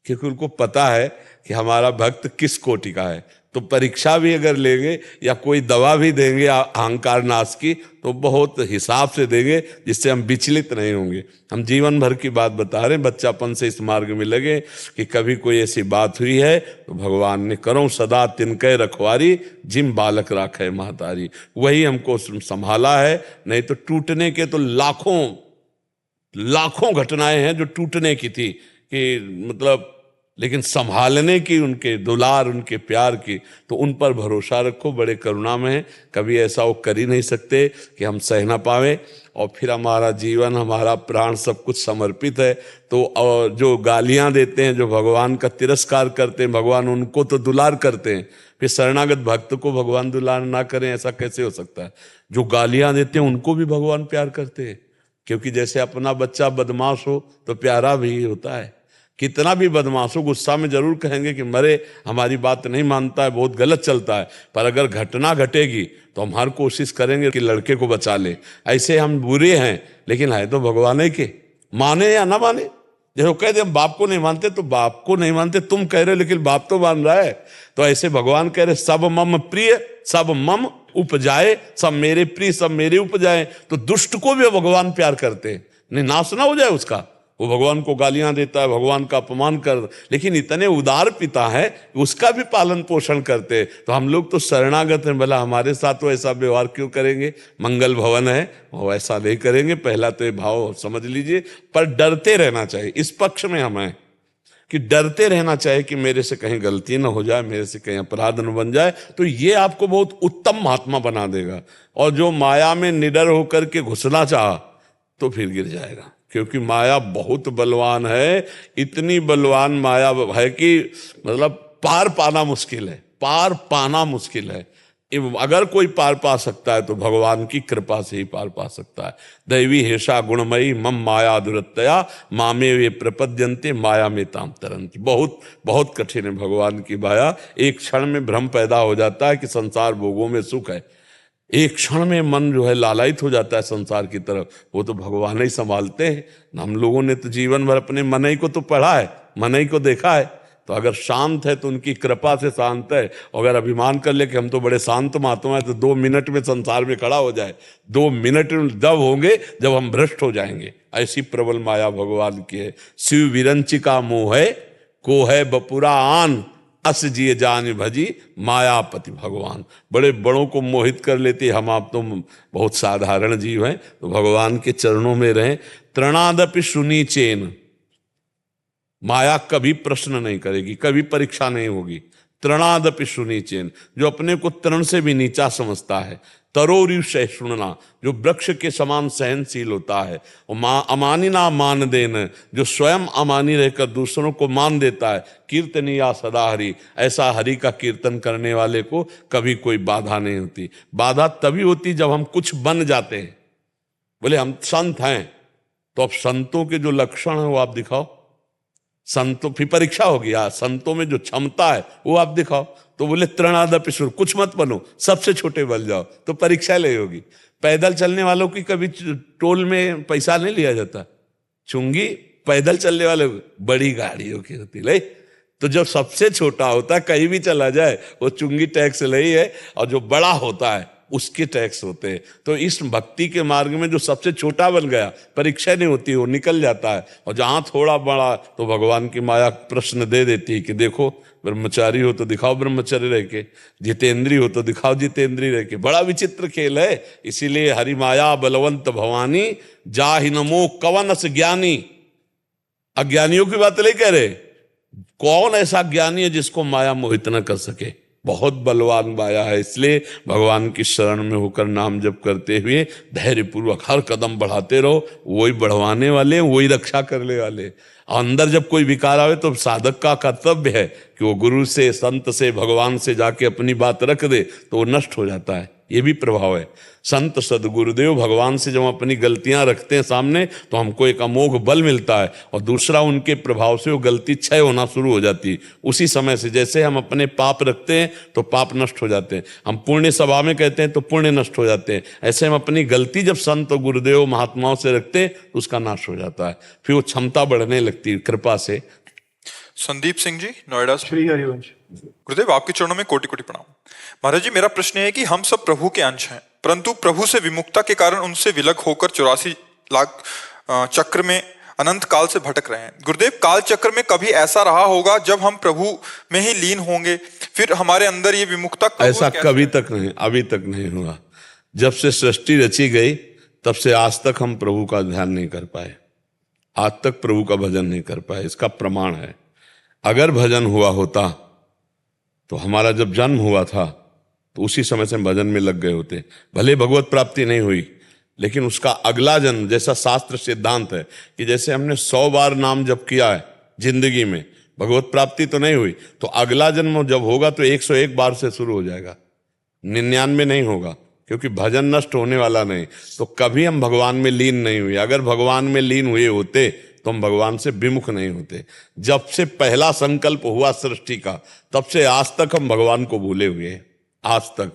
क्योंकि उनको पता है कि हमारा भक्त किस कोटि का है। तो परीक्षा भी अगर लेंगे या कोई दवा भी देंगे अहंकार नाश की, तो बहुत हिसाब से देंगे, जिससे हम विचलित नहीं होंगे। हम जीवन भर की बात बता रहे हैं, बच्चापन से इस मार्ग में लगे कि कभी कोई ऐसी बात हुई है तो भगवान ने करो सदा तिनके रखवारी, जिम बालक राखे महतारी, वही हमको संभाला है। नहीं तो टूटने के तो लाखों घटनाएं हैं जो टूटने की थी, कि मतलब, लेकिन संभालने की, उनके दुलार, उनके प्यार की, तो उन पर भरोसा रखो, बड़े करुणा में है। कभी ऐसा वो कर ही नहीं सकते कि हम सह ना पावे, और फिर हमारा जीवन, हमारा प्राण सब कुछ समर्पित है। तो और जो गालियां देते हैं, जो भगवान का तिरस्कार करते हैं, भगवान उनको तो दुलार करते हैं, फिर शरणागत भक्त को भगवान दुलार ना करें, ऐसा कैसे हो सकता है? जो गालियां देते हैं उनको भी भगवान प्यार करते हैं, क्योंकि जैसे अपना बच्चा बदमाश हो तो प्यारा भी होता है। कितना भी बदमाश हो, गुस्सा में जरूर कहेंगे कि मरे, हमारी बात नहीं मानता है, बहुत गलत चलता है, पर अगर घटना घटेगी तो हम हर कोशिश करेंगे कि लड़के को बचा ले। ऐसे हम बुरे हैं, लेकिन है तो भगवान ही के, माने या ना माने। जैसे कह दे हम बाप को नहीं मानते, तो बाप को नहीं मानते तुम कह रहे हो, लेकिन बाप तो मान रहा है। तो ऐसे भगवान कह रहे सब मम प्रिय सब मम उपजाए, सब मेरे प्रिय सब मेरे उपजाए। तो दुष्ट को भी भगवान प्यार करते हैं, नहीं नाश ना हो जाए उसका। वो भगवान को गालियां देता है, भगवान का अपमान कर, लेकिन इतने उदार पिता है उसका भी पालन पोषण करते। तो हम लोग तो शरणागत हैं, भला हमारे साथ तो ऐसा व्यवहार क्यों करेंगे? मंगल भवन है, वो ऐसा नहीं करेंगे। पहला तो ये भाव समझ लीजिए। पर डरते रहना चाहिए, इस पक्ष में हम हैं कि डरते रहना चाहिए कि मेरे से कहीं गलती ना हो जाए, मेरे से कहीं अपराध न बन जाए। तो ये आपको बहुत उत्तम महात्मा बना देगा। और जो माया में निडर होकर के घुसना चाहा तो फिर गिर जाएगा, क्योंकि माया बहुत बलवान है। इतनी बलवान माया है कि मतलब पार पाना मुश्किल है, पार पाना मुश्किल है। अगर कोई पार पा सकता है तो भगवान की कृपा से ही पार पा सकता है। दैवी हेषा गुणमयी मम माया दुरत्तया मामे वे प्रपद्यन्ते माया में ताम तरन्ति। बहुत बहुत कठिन है भगवान की माया। एक क्षण में भ्रम पैदा हो जाता है कि संसार भोगों में सुख है, एक क्षण में मन जो है लालायित हो जाता है संसार की तरफ। वो तो भगवान ही संभालते हैं। हम लोगों ने तो जीवन भर अपने मन ही को तो पढ़ा है, मन ही को देखा है। तो अगर शांत है तो उनकी कृपा से शांत है। अगर अभिमान कर ले कि हम तो बड़े शांत महात्मा है, तो 2 मिनट में संसार में खड़ा हो जाए। 2 मिनट जब होंगे जब हम भ्रष्ट हो जाएंगे। ऐसी प्रबल माया भगवान की है। शिव विरंचिका मोह है को है बपुरा आन, अस जिए जान भजी मायापति भगवान। बड़े बड़ों को मोहित कर लेते, हम आप तो बहुत साधारण जीव हैं। तो भगवान के चरणों में रहें। तृणादपि शुनि चेन, माया कभी प्रश्न नहीं करेगी, कभी परीक्षा नहीं होगी। तृणादपि शुनि चेन, जो अपने को तृण से भी नीचा समझता है। तरोरिव सहिष्णुना, जो वृक्ष के समान सहनशील होता है। और अमानिना मान देन, जो स्वयं अमानी रहकर दूसरों को मान देता है। कीर्तनिया सदा हरि, ऐसा हरि का कीर्तन करने वाले को कभी कोई बाधा नहीं होती। बाधा तभी होती जब हम कुछ बन जाते हैं। बोले हम संत हैं, तो अब संतों के जो लक्षण है वो आप दिखाओ। संतों फिर परीक्षा होगी, संतों में जो क्षमता है वो आप दिखाओ। तो बोले तृणादपि शुनि, कुछ मत बनो, सबसे छोटे बन जाओ, तो परीक्षा ले होगी। पैदल चलने वालों की कभी टोल में पैसा नहीं लिया जाता। चुंगी पैदल चलने वाले बड़ी गाड़ियों की होती ले। तो जब सबसे छोटा होता है, कहीं भी चला जाए वो चुंगी टैक्स ले ही है, और जो बड़ा होता है उसके टैक्स होते हैं। तो इस भक्ति के मार्ग में जो सबसे छोटा बन गया, परीक्षा नहीं होती, वो निकल जाता है। और जहां थोड़ा बड़ा तो भगवान की माया प्रश्न दे देती है कि देखो ब्रह्मचारी हो तो दिखाओ ब्रह्मचर्य रह के, जितेंद्री हो तो दिखाओ जितेंद्री रह के। बड़ा विचित्र खेल है। इसीलिए हरि माया बलवंत भवानी जाहि नमो कवनस ज्ञानी। अज्ञानियों की बात नहीं कह रहे, कौन ऐसा ज्ञानी है जिसको माया मोहित न कर सके। बहुत बलवान माया है। इसलिए भगवान की शरण में होकर नाम जप करते हुए धैर्यपूर्वक हर कदम बढ़ाते रहो। वही बढ़वाने वाले, वही रक्षा करने वाले। अंदर जब कोई विकार आवे तो साधक का कर्तव्य है कि वो गुरु से, संत से, भगवान से जाके अपनी बात रख दे, तो वो नष्ट हो जाता है। ये भी प्रभाव है। संत सदगुरुदेव भगवान से जब हम अपनी गलतियां रखते हैं सामने तो हमको एक अमोघ बल मिलता है, और दूसरा उनके प्रभाव से वो गलती क्षय होना शुरू हो जाती है उसी समय से। जैसे हम अपने पाप रखते हैं तो पाप नष्ट हो जाते हैं, हम पुण्य सभा में कहते हैं तो पुण्य नष्ट हो जाते हैं। ऐसे हम अपनी गलती जब संत गुरुदेव महात्माओं से रखते हैं तो उसका नाश हो जाता है, फिर वो क्षमता बढ़ने लगती है कृपा से। संदीप सिंह जी, नोएडा से। श्री हरिवंश। गुरुदेव, आपके चरणों में कोटि कोटि प्रणाम। महाराज जी, मेरा प्रश्न है कि हम सब प्रभु के अंश हैं, परंतु प्रभु से विमुखता के कारण उनसे विलग होकर 84 लाख चक्र में अनंत काल से भटक रहे हैं। गुरुदेव, काल चक्र में कभी ऐसा रहा होगा जब हम प्रभु में ही लीन होंगे, फिर हमारे अंदर ये विमुखता ऐसा कभी तक नहीं, अभी तक नहीं हुआ। जब से सृष्टि रची गई तब से आज तक हम प्रभु का ध्यान नहीं कर पाए, आज तक प्रभु का भजन नहीं कर पाए। इसका प्रमाण है, अगर भजन हुआ होता तो हमारा जब जन्म हुआ था तो उसी समय से भजन में लग गए होते। भले भगवत प्राप्ति नहीं हुई, लेकिन उसका अगला जन्म, जैसा शास्त्र सिद्धांत है कि जैसे हमने 100 बार नाम जप किया है जिंदगी में, भगवत प्राप्ति तो नहीं हुई, तो अगला जन्म जब होगा तो 101 बार से शुरू हो जाएगा, 99 नहीं होगा, क्योंकि भजन नष्ट होने वाला नहीं। तो कभी हम भगवान में लीन नहीं हुए। अगर भगवान में लीन हुए होते तो हम भगवान से विमुख नहीं होते। जब से पहला संकल्प हुआ सृष्टि का, तब से आज तक हम भगवान को भूले हुए हैं, आज तक।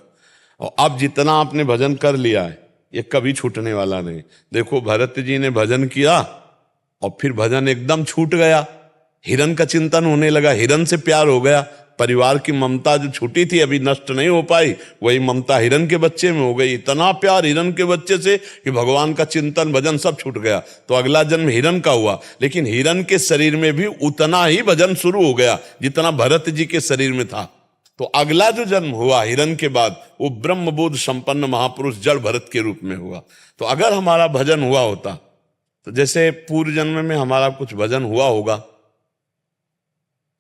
और अब जितना आपने भजन कर लिया है ये कभी छूटने वाला नहीं। देखो, भरत जी ने भजन किया और फिर भजन एकदम छूट गया, हिरण का चिंतन होने लगा, हिरण से प्यार हो गया। परिवार की ममता जो छूटी थी, अभी नष्ट नहीं हो पाई, वही ममता हिरण के बच्चे में हो गई। इतना प्यार हिरण के बच्चे से कि भगवान का चिंतन भजन सब छूट गया। तो अगला जन्म हिरण का हुआ, लेकिन हिरण के शरीर में भी उतना ही भजन शुरू हो गया जितना भरत जी के शरीर में था। तो अगला जो जन्म हुआ हिरण के बाद, वो ब्रह्मबोध संपन्न महापुरुष जड़ भरत के रूप में हुआ। तो अगर हमारा भजन हुआ होता, तो जैसे पूर्व जन्म में हमारा कुछ भजन हुआ होगा,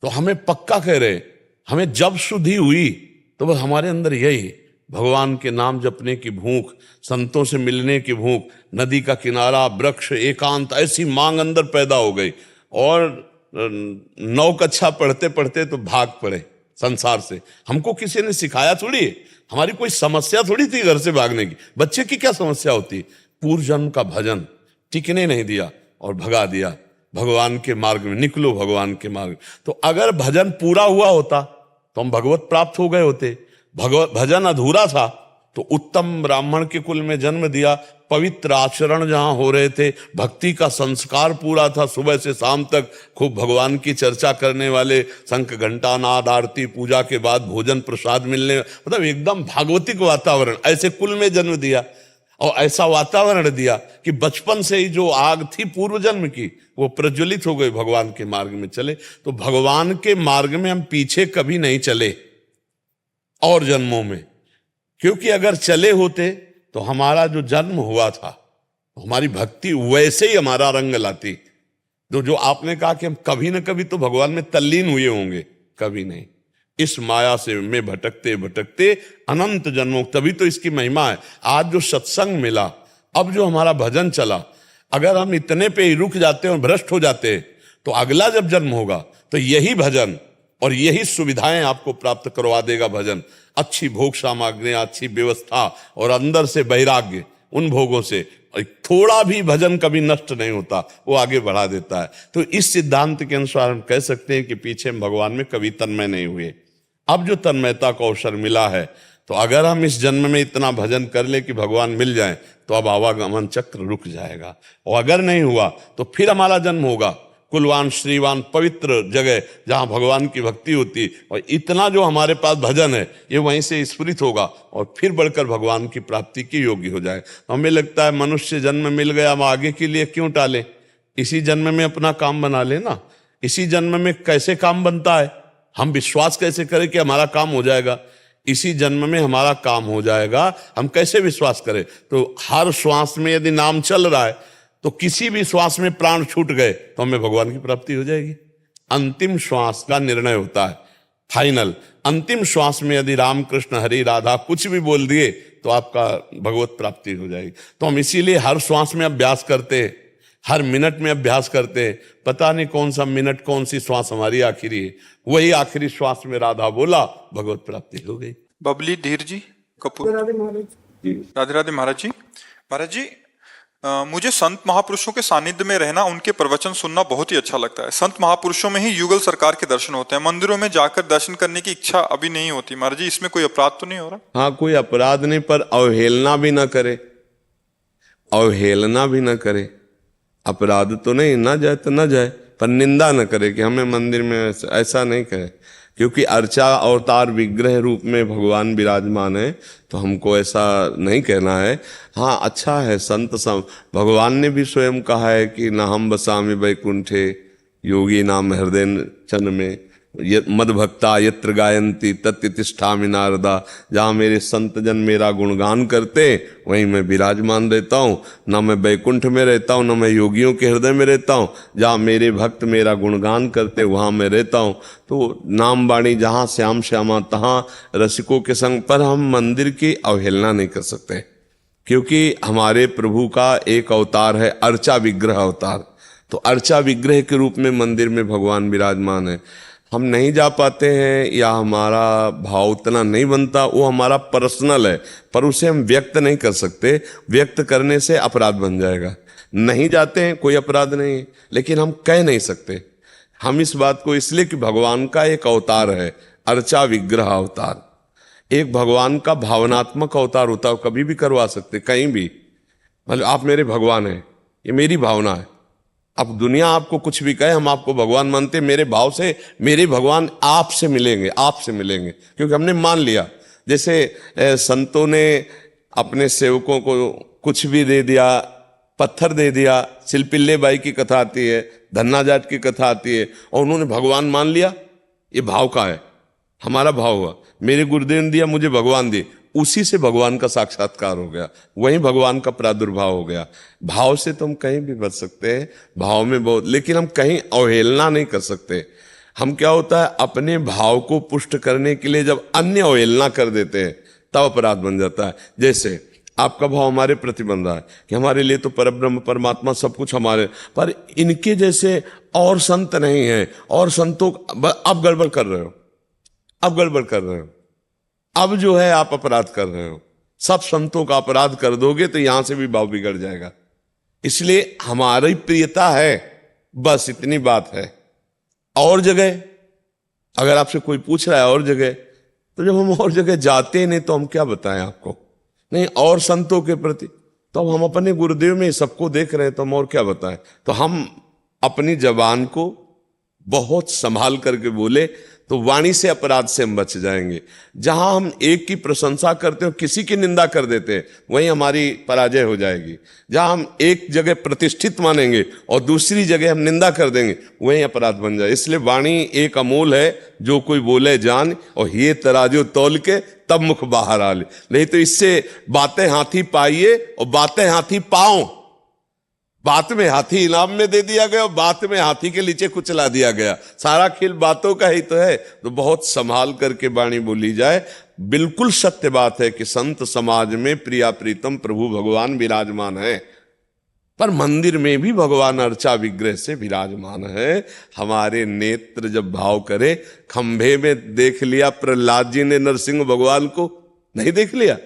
तो हमें पक्का कह रहे, हमें जब शुद्धि हुई तो बस हमारे अंदर यही भगवान के नाम जपने की भूख, संतों से मिलने की भूख, नदी का किनारा, वृक्ष, एकांत, ऐसी मांग अंदर पैदा हो गई। और 9 कक्षा पढ़ते पढ़ते तो भाग पड़े संसार से। हमको किसी ने सिखाया थोड़ी, हमारी कोई समस्या थोड़ी थी घर से भागने की। बच्चे की क्या समस्या होती? पूर्व जन्म का भजन टिकने नहीं दिया और भगा दिया भगवान के मार्ग में। निकलो भगवान के मार्ग। तो अगर भजन पूरा हुआ होता तो हम भगवत प्राप्त हो गए होते। भजन अधूरा था तो उत्तम ब्राह्मण के कुल में जन्म दिया, पवित्र आचरण जहां हो रहे थे, भक्ति का संस्कार पूरा था, सुबह से शाम तक खूब भगवान की चर्चा करने वाले, शंख घंटा नाद आरती पूजा के बाद भोजन प्रसाद मिलने, मतलब एकदम भागवतिक वातावरण, ऐसे कुल में जन्म दिया और ऐसा वातावरण दिया कि बचपन से ही जो आग थी पूर्व जन्म की वो प्रज्वलित हो गई, भगवान के मार्ग में चले। तो भगवान के मार्ग में हम पीछे कभी नहीं चले और जन्मों में, क्योंकि अगर चले होते तो हमारा जो जन्म हुआ था, हमारी भक्ति वैसे ही हमारा रंग लाती। तो जो आपने कहा कि हम कभी न कभी तो भगवान में तल्लीन हुए होंगे, कभी नहीं। इस माया से में भटकते भटकते अनंत जन्मों, तभी तो इसकी महिमा है। आज जो सत्संग मिला, अब जो हमारा भजन चला, अगर हम इतने पे ही रुक जाते और भ्रष्ट हो जाते तो अगला जब जन्म होगा तो यही भजन और यही सुविधाएं आपको प्राप्त करवा देगा भजन। अच्छी भोग सामग्रियां, अच्छी व्यवस्था और अंदर से वैराग्य उन भोगों से। थोड़ा भी भजन कभी नष्ट नहीं होता, वो आगे बढ़ा देता है। तो इस सिद्धांत के अनुसार हम कह सकते हैं कि पीछे हम भगवान में कभी तन्मय नहीं हुए। अब जो तन्मयता का अवसर मिला है, तो अगर हम इस जन्म में इतना भजन कर ले कि भगवान मिल जाए तो अब आवागमन चक्र रुक जाएगा। और अगर नहीं हुआ तो फिर हमारा जन्म होगा कुलवान श्रीवान पवित्र जगह जहां भगवान की भक्ति होती, और इतना जो हमारे पास भजन है ये वहीं से स्फुरित होगा और फिर बढ़कर भगवान की प्राप्ति की योग्य हो जाए। हमें लगता है मनुष्य जन्म मिल गया, हम आगे के लिए क्यों टालें? इसी जन्म में अपना काम बना लेना। इसी जन्म में कैसे काम बनता है, हम विश्वास कैसे करें कि हमारा काम हो जाएगा? इसी जन्म में हमारा काम हो जाएगा, हम कैसे विश्वास करें? तो हर श्वास में यदि नाम चल रहा है तो किसी भी श्वास में प्राण छूट गए तो हमें भगवान की प्राप्ति हो जाएगी। अंतिम श्वास का निर्णय होता है, फाइनल। अंतिम श्वास में यदि राम कृष्ण हरि राधा कुछ भी बोल दिए तो आपका भगवत प्राप्ति हो जाएगी। तो हम इसीलिए हर श्वास में अभ्यास करते हैं, हर मिनट में अभ्यास करते हैं। पता नहीं कौन सा मिनट, कौन सी श्वास हमारी आखिरी है, वही आखिरी श्वास में राधा बोला, भगवत प्राप्ति हो गई। बबली धीर जी, कपूर। राधे राधे महाराज जी। महाराज जी, मुझे संत महापुरुषों के सानिध्य में रहना, उनके प्रवचन सुनना बहुत ही अच्छा लगता है। संत महापुरुषों में ही युगल सरकार के दर्शन होते हैं। मंदिरों में जाकर दर्शन करने की इच्छा अभी नहीं होती। महाराज जी, इसमें कोई अपराध तो नहीं हो रहा? हाँ, कोई अपराध नहीं, पर अवहेलना भी ना करे, अवहेलना भी ना करे। अपराध तो नहीं, ना जाए तो ना जाए, पर निंदा न करे कि हमें मंदिर में ऐसा नहीं कहे, क्योंकि अर्चा अवतार विग्रह रूप में भगवान विराजमान है, तो हमको ऐसा नहीं कहना है। हाँ, अच्छा है, भगवान ने भी स्वयं कहा है कि न हम बसामि वैकुंठे योगी नाम हृदय चन में मद भक्ता यत्र गायंती तत्य तिष्ठामि नारदा। जहाँ मेरे संत जन मेरा गुणगान करते वहीं मैं विराजमान रहता हूँ। न मैं बैकुंठ में रहता हूँ, न मैं योगियों के हृदय में रहता हूँ। जहाँ मेरे भक्त मेरा गुणगान करते वहाँ मैं रहता हूँ। तो नाम वाणी जहाँ श्याम श्यामा तहाँ रसिकों के संग। पर हम मंदिर की अवहेलना नहीं कर सकते, क्योंकि हमारे प्रभु का एक अवतार है अर्चा विग्रह अवतार। तो अर्चा विग्रह के रूप में मंदिर में भगवान विराजमान है। हम नहीं जा पाते हैं या हमारा भाव उतना नहीं बनता, वो हमारा पर्सनल है, पर उसे हम व्यक्त नहीं कर सकते। व्यक्त करने से अपराध बन जाएगा। नहीं जाते हैं, कोई अपराध नहीं, लेकिन हम कह नहीं सकते। हम इस बात को इसलिए कि भगवान का एक अवतार है अर्चा विग्रह अवतार। एक भगवान का भावनात्मक अवतार होता है, कभी भी करवा सकते, कहीं भी। मतलब आप मेरे भगवान हैं, ये मेरी भावना है। अब दुनिया आपको कुछ भी कहे, हम आपको भगवान मानते, मेरे भाव से मेरे भगवान आपसे मिलेंगे, आपसे मिलेंगे, क्योंकि हमने मान लिया। जैसे संतों ने अपने सेवकों को कुछ भी दे दिया, पत्थर दे दिया। सिलपिल्ले बाई की कथा आती है, धन्ना जाट की कथा आती है, और उन्होंने भगवान मान लिया। ये भाव का है, हमारा भाव हुआ। मेरे गुरुदेव ने दिया, मुझे भगवान दिए, उसी से भगवान का साक्षात्कार हो गया, वहीं भगवान का प्रादुर्भाव हो गया। भाव से तो हम कहीं भी बच सकते हैं, भाव में बहुत, लेकिन हम कहीं अवहेलना नहीं कर सकते। हम क्या होता है, अपने भाव को पुष्ट करने के लिए जब अन्य अवहेलना कर देते हैं तब अपराध बन जाता है। जैसे आपका भाव हमारे प्रति बन रहा है कि हमारे लिए तो परब्रह्म परमात्मा सब कुछ हमारे, पर इनके जैसे और संत नहीं है, और संतों अब गड़बड़ कर रहे हो, अब गड़बड़ कर रहे हो, अब जो है आप अपराध कर रहे हो। सब संतों का अपराध कर दोगे तो यहां से भी भाव बिगड़ जाएगा। इसलिए हमारी प्रियता है, बस इतनी बात है। और जगह अगर आपसे कोई पूछ रहा है और जगह, तो जब हम और जगह जाते नहीं तो हम क्या बताएं आपको। नहीं, और संतों के प्रति तो हम अपने गुरुदेव में सबको देख रहे हैं, तो हम और क्या बताएं। तो हम अपनी जबान को बहुत संभाल करके बोले तो वाणी से अपराध से हम बच जाएंगे। जहां हम एक की प्रशंसा करते हो, किसी की निंदा कर देते हैं, वहीं हमारी पराजय हो जाएगी। जहां हम एक जगह प्रतिष्ठित मानेंगे और दूसरी जगह हम निंदा कर देंगे, वहीं अपराध बन जाए। इसलिए वाणी एक अमूल है, जो कोई बोले जान, और ये तराजू तौल के तब मुख बाहर आ ले। नहीं तो इससे बातें हाथी पाइए और बातें हाथी पाओ। बात में हाथी इनाम में दे दिया गया और बात में हाथी के नीचे कुचला दिया गया। सारा खेल बातों का ही तो है। तो बहुत संभाल करके वाणी बोली जाए। बिल्कुल सत्य बात है कि संत समाज में प्रिया प्रीतम प्रभु भगवान विराजमान है, पर मंदिर में भी भगवान अर्चा विग्रह से विराजमान है। हमारे नेत्र जब भाव करे, खंभे में देख लिया प्रहलाद जी ने नरसिंह भगवान को, नहीं देख लिया,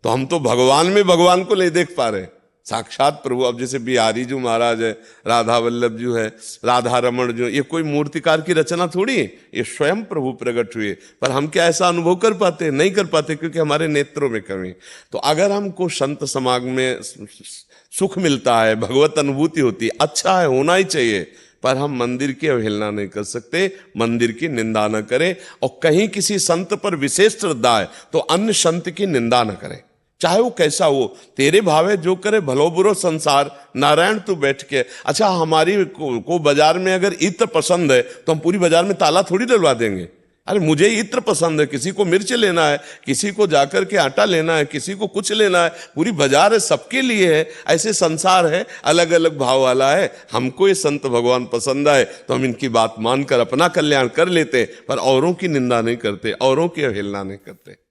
तो हम तो भगवान में भगवान को नहीं देख पा रहे, साक्षात प्रभु। अब जैसे बिहारी जी महाराज है, राधा वल्लभ जी है, राधा रमण जो, ये कोई मूर्तिकार की रचना थोड़ी है, ये स्वयं प्रभु प्रकट हुए। पर हम क्या ऐसा अनुभव कर पाते? नहीं कर पाते, क्योंकि हमारे नेत्रों में कमी। तो अगर हमको संत समाज में सुख मिलता है, भगवत अनुभूति होती है, अच्छा है, होना ही चाहिए, पर हम मंदिर की अवहेलना नहीं कर सकते, मंदिर की निंदा न करें। और कहीं किसी संत पर विशेष श्रद्धा है तो अन्य संत की निंदा न करें, चाहे वो कैसा हो। तेरे भावे जो करे भलो बुरो संसार, नारायण तू बैठ के। अच्छा, हमारी को बाजार में अगर इत्र पसंद है तो हम पूरी बाजार में ताला थोड़ी डलवा देंगे। अरे मुझे इत्र पसंद है, किसी को मिर्च लेना है, किसी को जाकर के आटा लेना है, किसी को कुछ लेना है, पूरी बाजार है, सबके लिए है। ऐसे संसार है, अलग अलग भाव वाला है। हमको ये संत भगवान पसंद आए तो हम इनकी बात मानकर अपना कल्याण कर लेते, पर औरों की निंदा नहीं करते, औरों की अवहेलना नहीं करते।